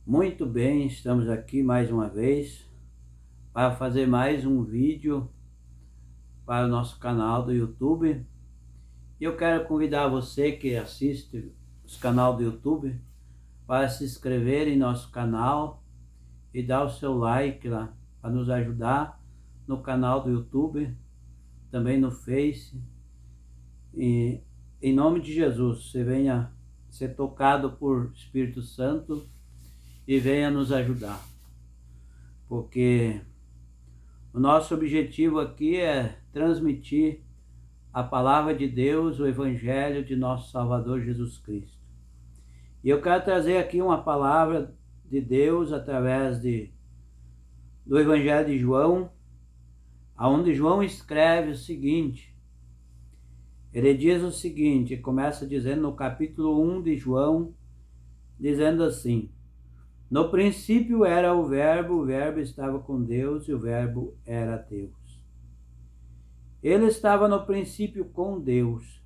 Muito bem, estamos aqui mais uma vez para fazer mais um vídeo para o nosso canal do YouTube. E eu quero convidar você que assiste o canal do YouTube para se inscrever em nosso canal e dar o seu like lá para nos ajudar no canal do YouTube, também no Face. E em nome de Jesus, você venha ser tocado por Espírito Santo e venha nos ajudar, porque o nosso objetivo aqui é transmitir a palavra de Deus, o Evangelho de nosso Salvador Jesus Cristo. E eu quero trazer aqui uma palavra de Deus através do Evangelho de João, onde João escreve o seguinte. Ele diz o seguinte, começa dizendo no capítulo 1 de João, dizendo assim: no princípio era o Verbo estava com Deus e o Verbo era Deus. Ele estava no princípio com Deus.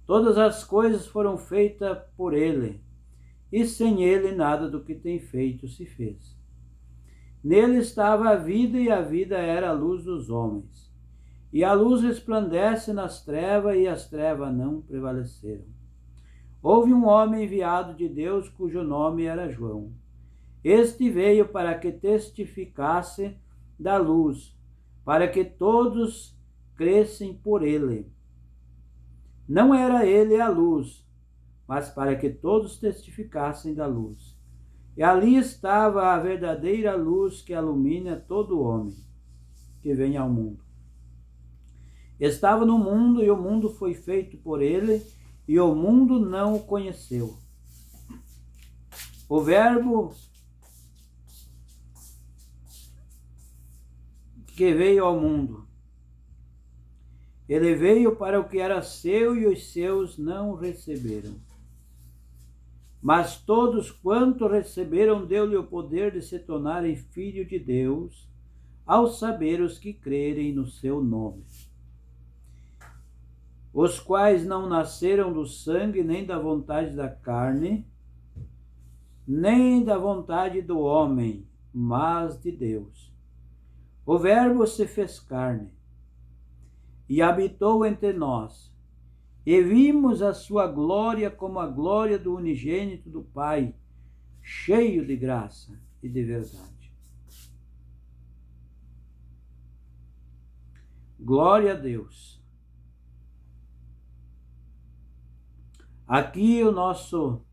Todas as coisas foram feitas por ele, e sem ele nada do que tem feito se fez. Nele estava a vida, e a vida era a luz dos homens. E a luz resplandece nas trevas, e as trevas não prevaleceram. Houve um homem enviado de Deus, cujo nome era João. Este veio para que testificasse da luz, para que todos crescem por ele. Não era ele a luz, mas para que todos testificassem da luz. E ali estava a verdadeira luz que ilumina todo homem que vem ao mundo. Estava no mundo e o mundo foi feito por ele, e o mundo não o conheceu. O Verbo que veio ao mundo, ele veio para o que era seu e os seus não o receberam. Mas todos quanto receberam, deu-lhe o poder de se tornarem filhos de Deus, ao saber os que crerem no seu nome. Os quais não nasceram do sangue, nem da vontade da carne, nem da vontade do homem, mas de Deus. O Verbo se fez carne e habitou entre nós, e vimos a sua glória como a glória do unigênito do Pai, cheio de graça e de verdade. Glória a Deus. Aqui o nosso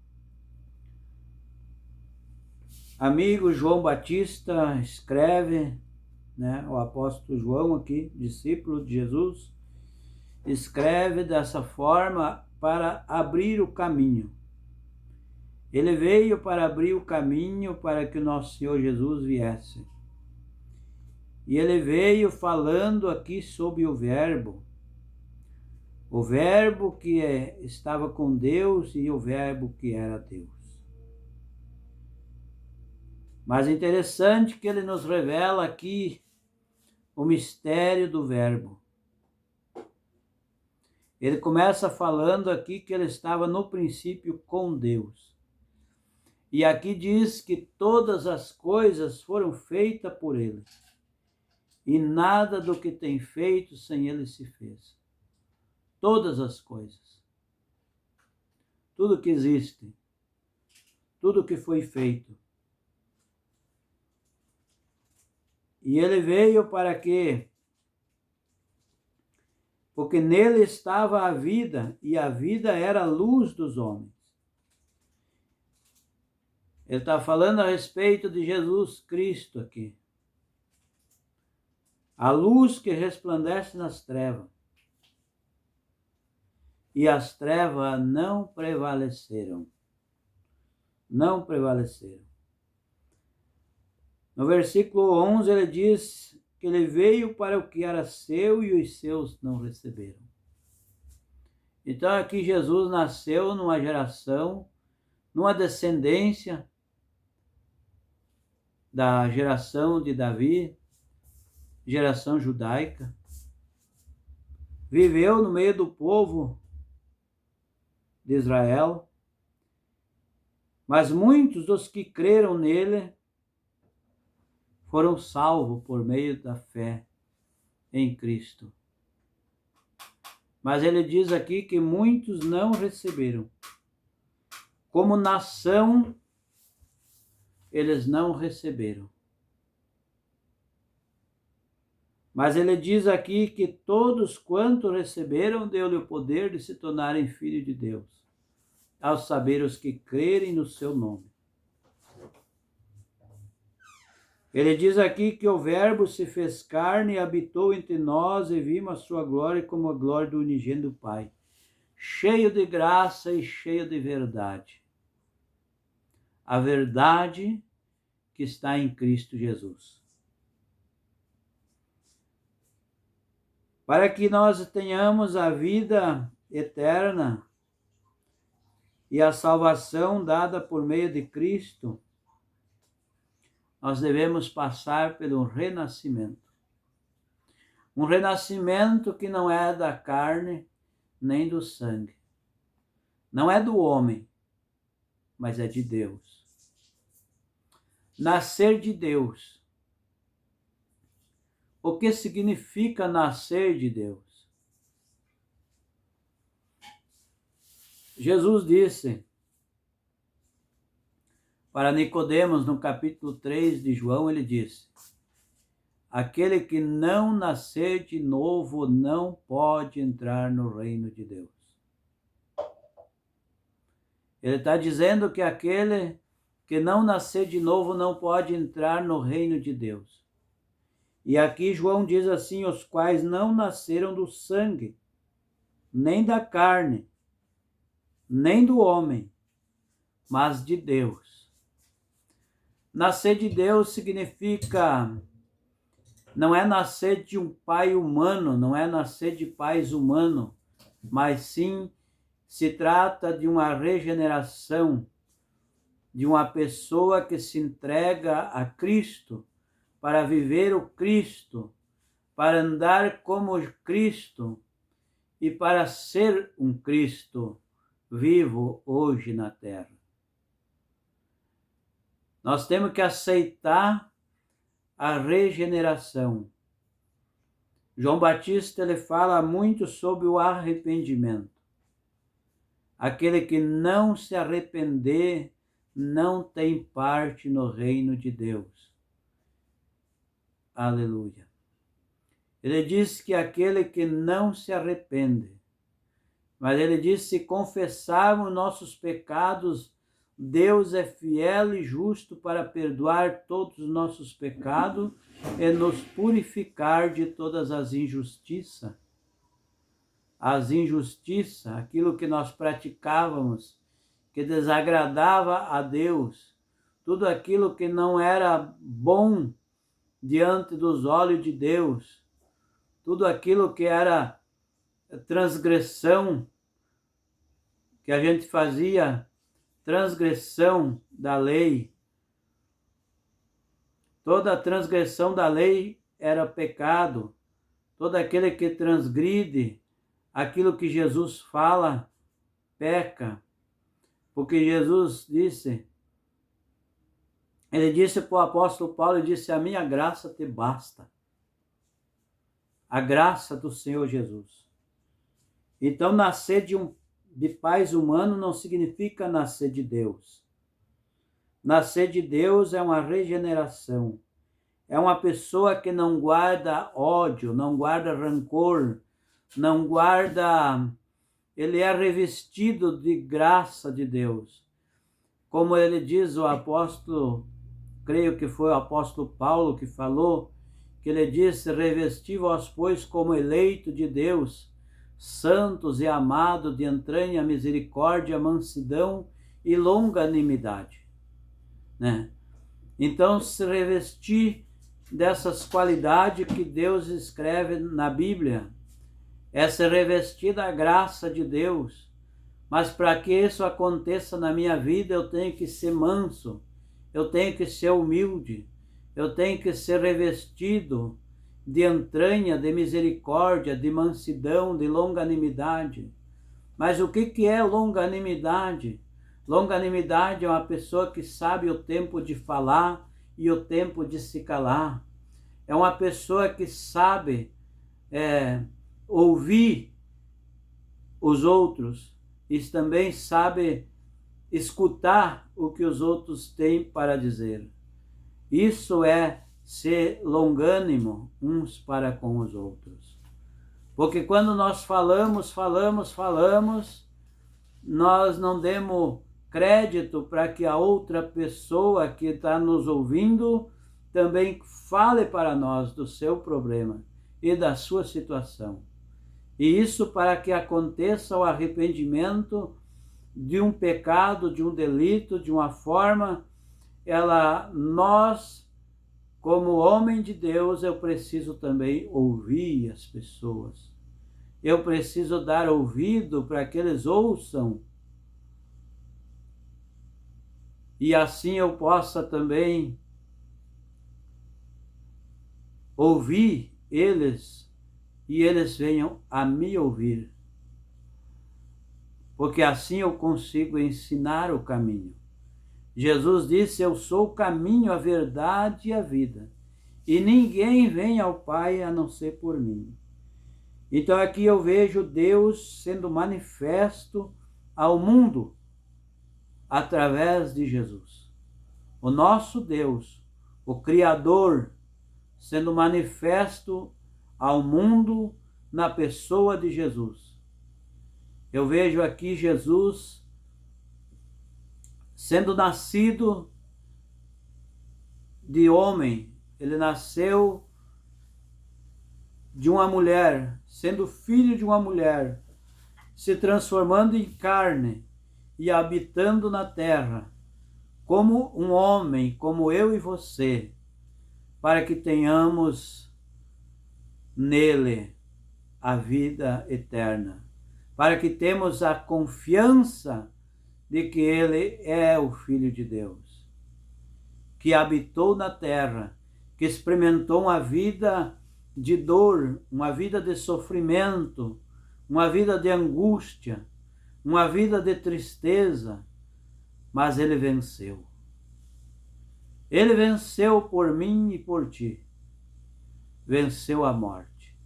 amigo João Batista escreve, o apóstolo João aqui, discípulo de Jesus, escreve dessa forma para abrir o caminho. Ele veio para abrir o caminho para que o nosso Senhor Jesus viesse. E ele veio falando aqui sobre o Verbo que estava com Deus e o Verbo que era Deus. Mas interessante que ele nos revela aqui o mistério do Verbo. Ele começa falando aqui que ele estava no princípio com Deus. E aqui diz que todas as coisas foram feitas por ele. E nada do que tem feito sem ele se fez. Todas as coisas. Tudo que existe. Tudo que foi feito. E ele veio para quê? Porque nele estava a vida, e a vida era a luz dos homens. Ele está falando a respeito de Jesus Cristo aqui. A luz que resplandece nas trevas. E as trevas não prevaleceram. Não prevaleceram. No versículo 11 ele diz que ele veio para o que era seu e os seus não receberam. Então aqui Jesus nasceu numa geração, numa descendência da geração de Davi, geração judaica. Viveu no meio do povo de Israel. Mas muitos dos que creram nele foram salvos por meio da fé em Cristo. Mas ele diz aqui que muitos não receberam. Como nação, eles não receberam. Mas ele diz aqui que todos quanto receberam, deu-lhe o poder de se tornarem filhos de Deus, ao saber os que crerem no seu nome. Ele diz aqui que o Verbo se fez carne e habitou entre nós e vimos a sua glória como a glória do unigênito do Pai, cheio de graça e cheio de verdade. A verdade que está em Cristo Jesus. Para que nós tenhamos a vida eterna e a salvação dada por meio de Cristo, nós devemos passar pelo renascimento. Um renascimento que não é da carne nem do sangue. Não é do homem, mas é de Deus. Nascer de Deus. O que significa nascer de Deus? Jesus disse para Nicodemos, no capítulo 3 de João, ele disse: aquele que não nascer de novo não pode entrar no reino de Deus. Ele está dizendo que aquele que não nascer de novo não pode entrar no reino de Deus. E aqui João diz assim: os quais não nasceram do sangue, nem da carne, nem do homem, mas de Deus. Nascer de Deus significa, não é nascer de um pai humano, não é nascer de pais humanos, mas sim se trata de uma regeneração, de uma pessoa que se entrega a Cristo, para viver o Cristo, para andar como Cristo e para ser um Cristo vivo hoje na terra. Nós temos que aceitar a regeneração. João Batista ele fala muito sobre o arrependimento. Aquele que não se arrepender não tem parte no reino de Deus. Aleluia. Ele diz que aquele que não se arrepende, mas ele diz: se confessarmos nossos pecados, Deus é fiel e justo para perdoar todos os nossos pecados e nos purificar de todas as injustiças. As injustiças, aquilo que nós praticávamos, que desagradava a Deus, tudo aquilo que não era bom diante dos olhos de Deus, tudo aquilo que era transgressão, que a gente fazia, transgressão da lei. Toda transgressão da lei era pecado. Todo aquele que transgride aquilo que Jesus fala, peca. Porque Jesus disse, ele disse para o apóstolo Paulo, ele disse: a minha graça te basta. A graça do Senhor Jesus. Então, nascer de pais humanos não significa nascer de Deus. Nascer de Deus é uma regeneração. É uma pessoa que não guarda ódio, não guarda rancor, não guarda... Ele é revestido de graça de Deus. Como ele diz, o apóstolo, creio que foi o apóstolo Paulo que falou, que ele disse: revesti-vos, pois, como eleito de Deus, santos e amados, de entranha misericórdia, mansidão e longanimidade. Né? Então, se revestir dessas qualidades que Deus escreve na Bíblia, é se revestir da graça de Deus. Mas para que isso aconteça na minha vida, eu tenho que ser manso, eu tenho que ser humilde, eu tenho que ser revestido de entranha, de misericórdia, de mansidão, de longanimidade. Mas o que é longanimidade? Longanimidade é uma pessoa que sabe o tempo de falar e o tempo de se calar. É uma pessoa que sabe ouvir os outros e também sabe escutar o que os outros têm para dizer. Isso é ser longânimo uns para com os outros. Porque quando nós falamos, nós não demos crédito para que a outra pessoa que está nos ouvindo também fale para nós do seu problema e da sua situação. E isso para que aconteça o arrependimento de um pecado, de um delito, de uma forma, nós, como homem de Deus, eu preciso também ouvir as pessoas. Eu preciso dar ouvido para que eles ouçam. E assim eu possa também ouvir eles e eles venham a me ouvir. Porque assim eu consigo ensinar o caminho. Jesus disse: eu sou o caminho, a verdade e a vida. E ninguém vem ao Pai a não ser por mim. Então aqui eu vejo Deus sendo manifesto ao mundo através de Jesus. O nosso Deus, o Criador, sendo manifesto ao mundo na pessoa de Jesus. Eu vejo aqui Jesus sendo nascido de homem. Ele nasceu de uma mulher, sendo filho de uma mulher, se transformando em carne e habitando na terra, como um homem, como eu e você, para que tenhamos nele a vida eterna, para que temos a confiança de que ele é o Filho de Deus, que habitou na terra, que experimentou uma vida de dor, uma vida de sofrimento, uma vida de angústia, uma vida de tristeza, mas ele venceu. Ele venceu por mim e por ti. Venceu a morte.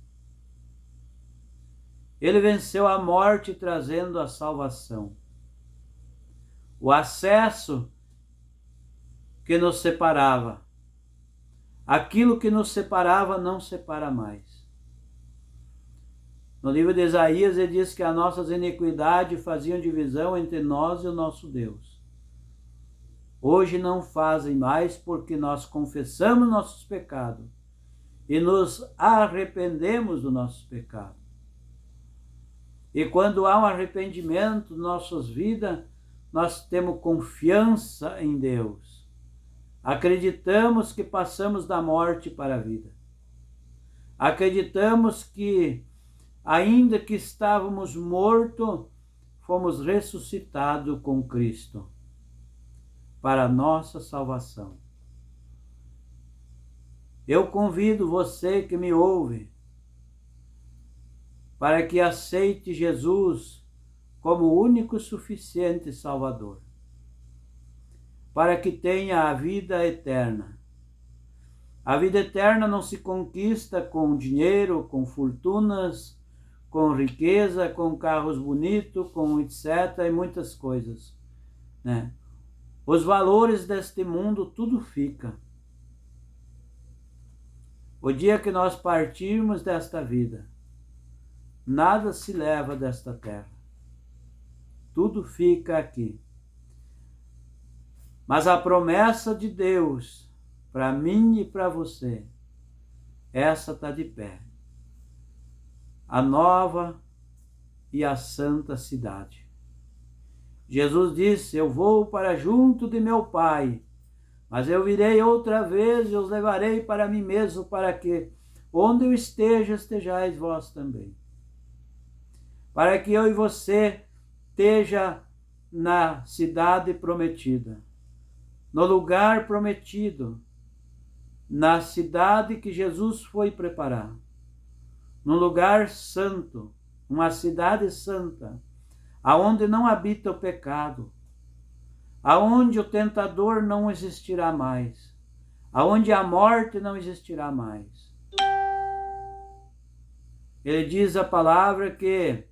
Ele venceu a morte trazendo a salvação. O acesso que nos separava. Aquilo que nos separava não separa mais. No livro de Isaías ele diz que as nossas iniquidades faziam divisão entre nós e o nosso Deus. Hoje não fazem mais porque nós confessamos nossos pecados e nos arrependemos do nosso pecado. E quando há um arrependimento em nossas vidas, nós temos confiança em Deus. Acreditamos que passamos da morte para a vida. Acreditamos que, ainda que estávamos mortos, fomos ressuscitados com Cristo para a nossa salvação. Eu convido você que me ouve para que aceite Jesus como o único suficiente Salvador, para que tenha a vida eterna. A vida eterna não se conquista com dinheiro, com fortunas, com riqueza, com carros bonitos, com etc. e muitas coisas, né? Os valores deste mundo, tudo fica. O dia que nós partirmos desta vida, nada se leva desta terra. Tudo fica aqui. Mas a promessa de Deus, para mim e para você, essa está de pé. A nova e a santa cidade. Jesus disse: eu vou para junto de meu Pai, mas eu virei outra vez e os levarei para mim mesmo, para que onde eu esteja, estejais vós também. Para que eu e você esteja na cidade prometida, no lugar prometido, na cidade que Jesus foi preparar, num lugar santo, uma cidade santa, aonde não habita o pecado, aonde o tentador não existirá mais, aonde a morte não existirá mais. Ele diz a palavra que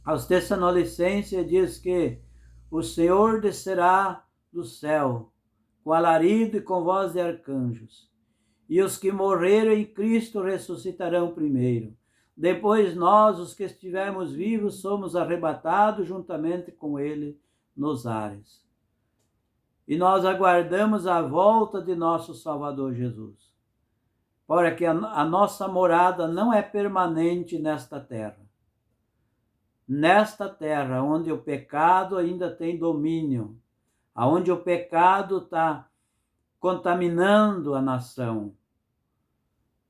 aos Tessalonicenses diz que o Senhor descerá do céu com alarido e com voz de arcanjos, e os que morreram em Cristo ressuscitarão primeiro. Depois nós, os que estivermos vivos, somos arrebatados juntamente com ele nos ares. E nós aguardamos a volta de nosso Salvador Jesus, porque a nossa morada não é permanente nesta terra. Nesta terra, onde o pecado ainda tem domínio, onde o pecado está contaminando a nação.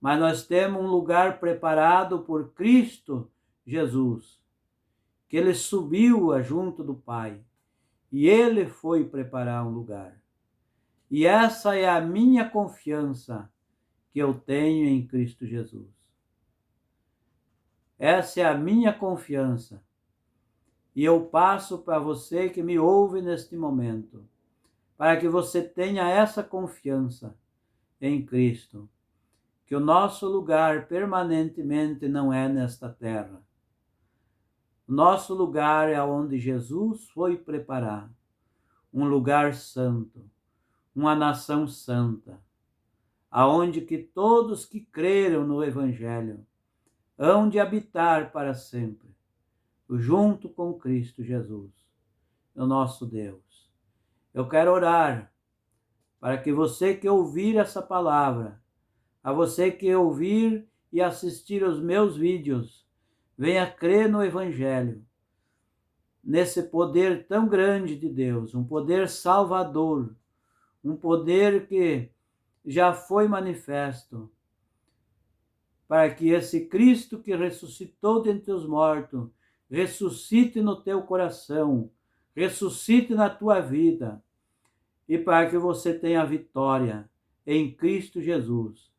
Mas nós temos um lugar preparado por Cristo Jesus, que ele subiu junto do Pai, e ele foi preparar um lugar. E essa é a minha confiança que eu tenho em Cristo Jesus. Essa é a minha confiança. E eu passo para você que me ouve neste momento, para que você tenha essa confiança em Cristo, que o nosso lugar permanentemente não é nesta terra. O nosso lugar é onde Jesus foi preparar, um lugar santo, uma nação santa, aonde que todos que creram no Evangelho hão de habitar para sempre, junto com Cristo Jesus, o nosso Deus. Eu quero orar para que você que ouvir essa palavra, a você que ouvir e assistir os meus vídeos, venha crer no Evangelho, nesse poder tão grande de Deus, um poder salvador, um poder que já foi manifesto, para que esse Cristo que ressuscitou dentre os mortos, ressuscite no teu coração, ressuscite na tua vida, e para que você tenha vitória em Cristo Jesus.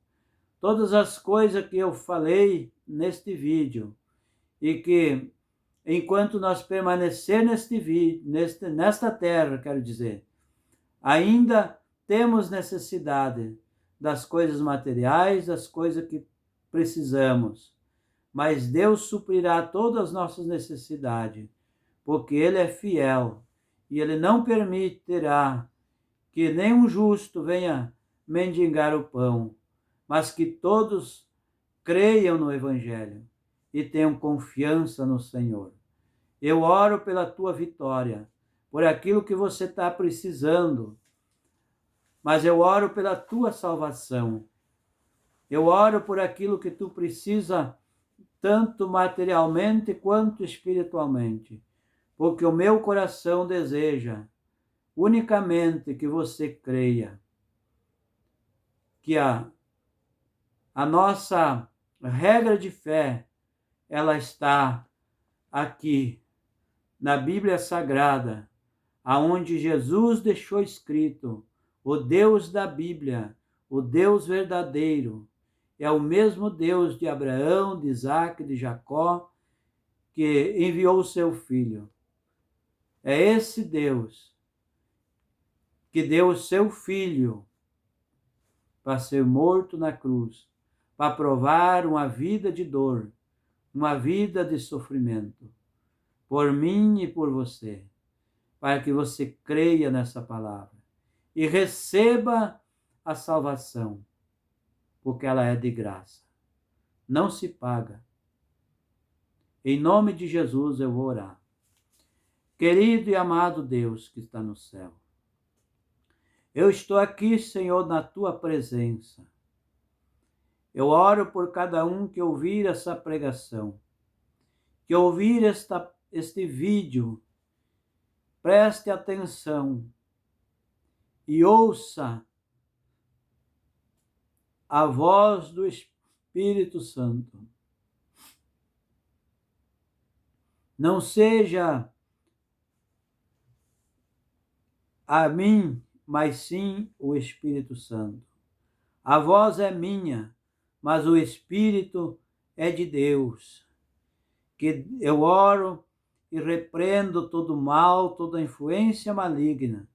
Todas as coisas que eu falei neste vídeo, e que enquanto nós permanecer nesta terra, quero dizer, ainda temos necessidade das coisas materiais, das coisas que precisamos, mas Deus suprirá todas as nossas necessidades, porque Ele é fiel e Ele não permitirá que nenhum justo venha mendigar o pão, mas que todos creiam no Evangelho e tenham confiança no Senhor. Eu oro pela tua vitória, por aquilo que você está precisando, mas eu oro pela tua salvação. Eu oro por aquilo que tu precisa, tanto materialmente quanto espiritualmente, porque o meu coração deseja unicamente que você creia, que a nossa regra de fé, ela está aqui na Bíblia Sagrada, aonde Jesus deixou escrito: o Deus da Bíblia, o Deus verdadeiro, é o mesmo Deus de Abraão, de Isaac, de Jacó, que enviou o seu filho. É esse Deus que deu o seu filho para ser morto na cruz, para provar uma vida de dor, uma vida de sofrimento, por mim e por você, para que você creia nessa palavra e receba a salvação, porque ela é de graça, não se paga. Em nome de Jesus eu vou orar. Querido e amado Deus que está no céu, eu estou aqui, Senhor, na tua presença. Eu oro por cada um que ouvir essa pregação, que ouvir este vídeo, preste atenção e ouça a voz do Espírito Santo. Não seja a mim, mas sim o Espírito Santo. A voz é minha, mas o Espírito é de Deus. Que eu oro e repreendo todo mal, toda influência maligna,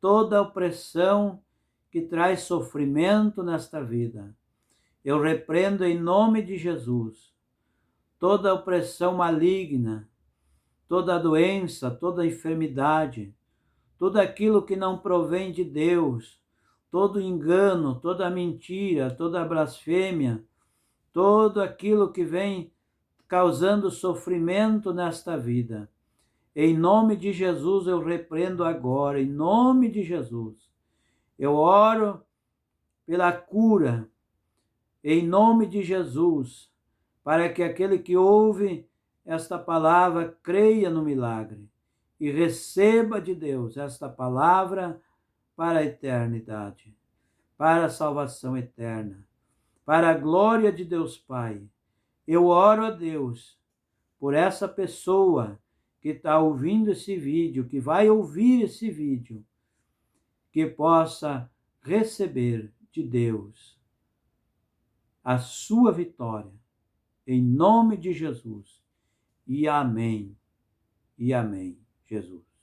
toda opressão que traz sofrimento nesta vida. Eu repreendo em nome de Jesus toda opressão maligna, toda doença, toda enfermidade, tudo aquilo que não provém de Deus, todo engano, toda mentira, toda blasfêmia, tudo aquilo que vem causando sofrimento nesta vida. Em nome de Jesus eu repreendo agora, em nome de Jesus. Eu oro pela cura, em nome de Jesus, para que aquele que ouve esta palavra creia no milagre e receba de Deus esta palavra para a eternidade, para a salvação eterna, para a glória de Deus Pai. Eu oro a Deus por essa pessoa que está ouvindo esse vídeo, que vai ouvir esse vídeo, que possa receber de Deus a sua vitória, em nome de Jesus. E amém, Jesus.